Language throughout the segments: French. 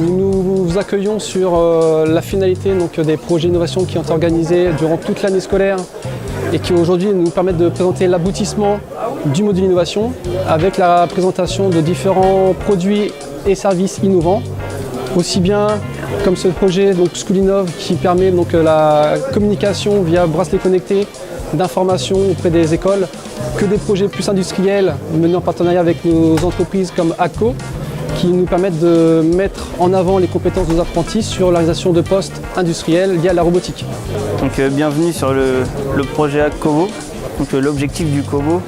Nous vous accueillons sur la finalité des projets d'innovation qui ont organisés durant toute l'année scolaire et qui aujourd'hui nous permettent de présenter l'aboutissement du module innovation avec la présentation de différents produits et services innovants, aussi bien comme ce projet Schoolinov qui permet la communication via bracelet connecté d'informations auprès des écoles, que des projets plus industriels menés en partenariat avec nos entreprises comme ACCO qui nous permettent de mettre en avant les compétences de nos apprentis sur la réalisation de postes industriels liés à la robotique. Donc, bienvenue sur le projet ACCOBO. L'objectif du COBO,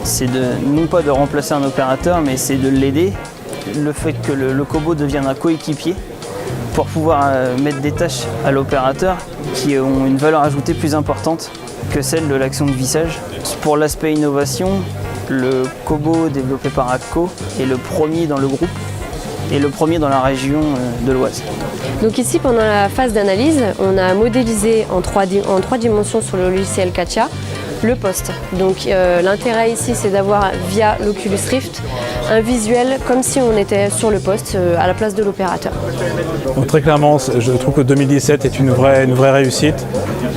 c'est non pas de remplacer un opérateur, mais c'est de l'aider. Le fait que le COBO devienne un coéquipier pour pouvoir mettre des tâches à l'opérateur qui ont une valeur ajoutée plus importante que celle de l'action de vissage. Pour l'aspect innovation, le COBO développé par ACCO est le premier dans le groupe et le premier dans la région de l'Oise. Donc ici, pendant la phase d'analyse, on a modélisé en 3 dimensions sur le logiciel CATIA le poste. Donc l'intérêt ici, c'est d'avoir via l'Oculus Rift un visuel comme si on était sur le poste à la place de l'opérateur. Très clairement, je trouve que 2017 est une vraie réussite.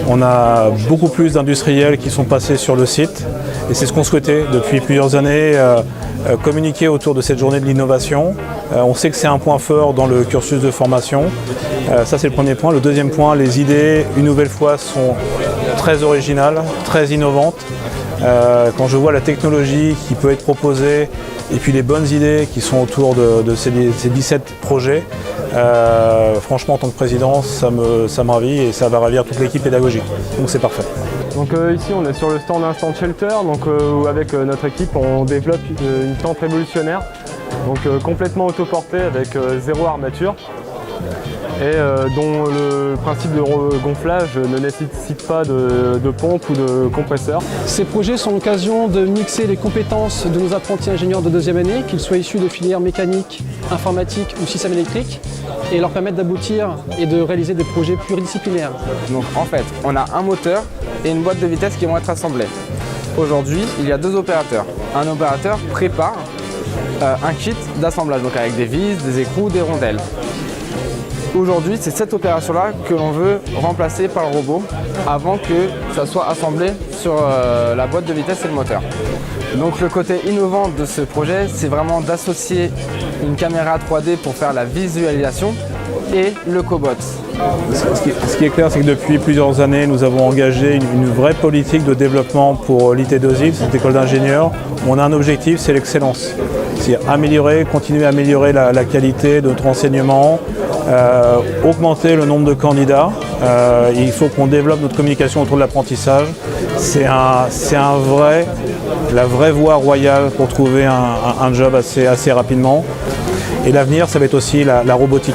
On a beaucoup plus d'industriels qui sont passés sur le site et c'est ce qu'on souhaitait depuis plusieurs années, communiquer autour de cette journée de l'innovation. On sait que c'est un point fort dans le cursus de formation. Ça, c'est le premier point. Le deuxième point, les idées, une nouvelle fois, sont très originales, très innovantes. Quand je vois la technologie qui peut être proposée et puis les bonnes idées qui sont autour de ces 17 projets, franchement, en tant que président, ça me ravit et ça va ravir toute l'équipe pédagogique. Donc c'est parfait. Donc ici on est sur le stand Instant Shelter, où avec notre équipe on développe une tente révolutionnaire, complètement autoportée avec zéro armature et dont le principe de gonflage ne nécessite pas de pompe ou de compresseur. Ces projets sont l'occasion de mixer les compétences de nos apprentis ingénieurs de deuxième année, qu'ils soient issus de filières mécaniques, informatiques ou système électrique, et leur permettre d'aboutir et de réaliser des projets pluridisciplinaires. Donc en fait, on a un moteur et une boîte de vitesse qui vont être assemblés. Aujourd'hui, il y a 2 opérateurs. Un opérateur prépare un kit d'assemblage, donc avec des vis, des écrous, des rondelles. Aujourd'hui, c'est cette opération-là que l'on veut remplacer par le robot avant que ça soit assemblé sur la boîte de vitesse et le moteur. Donc le côté innovant de ce projet, c'est vraiment d'associer une caméra 3D pour faire la visualisation et le cobot. Ce qui est clair, c'est que depuis plusieurs années, nous avons engagé une vraie politique de développement pour l'IT2I, cette école d'ingénieurs. On a un objectif, c'est l'excellence. C'est continuer à améliorer la qualité de notre enseignement, augmenter le nombre de candidats. Il faut qu'on développe notre communication autour de l'apprentissage. C'est la vraie voie royale pour trouver un job assez rapidement. Et l'avenir, ça va être aussi la robotique.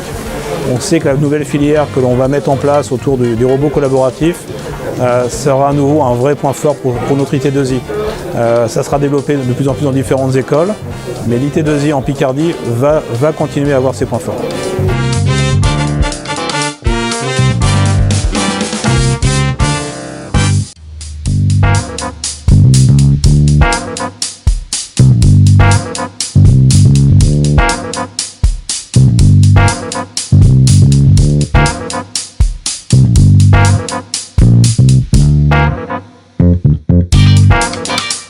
On sait que la nouvelle filière que l'on va mettre en place autour du robot collaboratif sera à nouveau un vrai point fort pour notre IT2I. Ça sera développé de plus en plus dans différentes écoles, mais l'IT2I en Picardie va continuer à avoir ses points forts.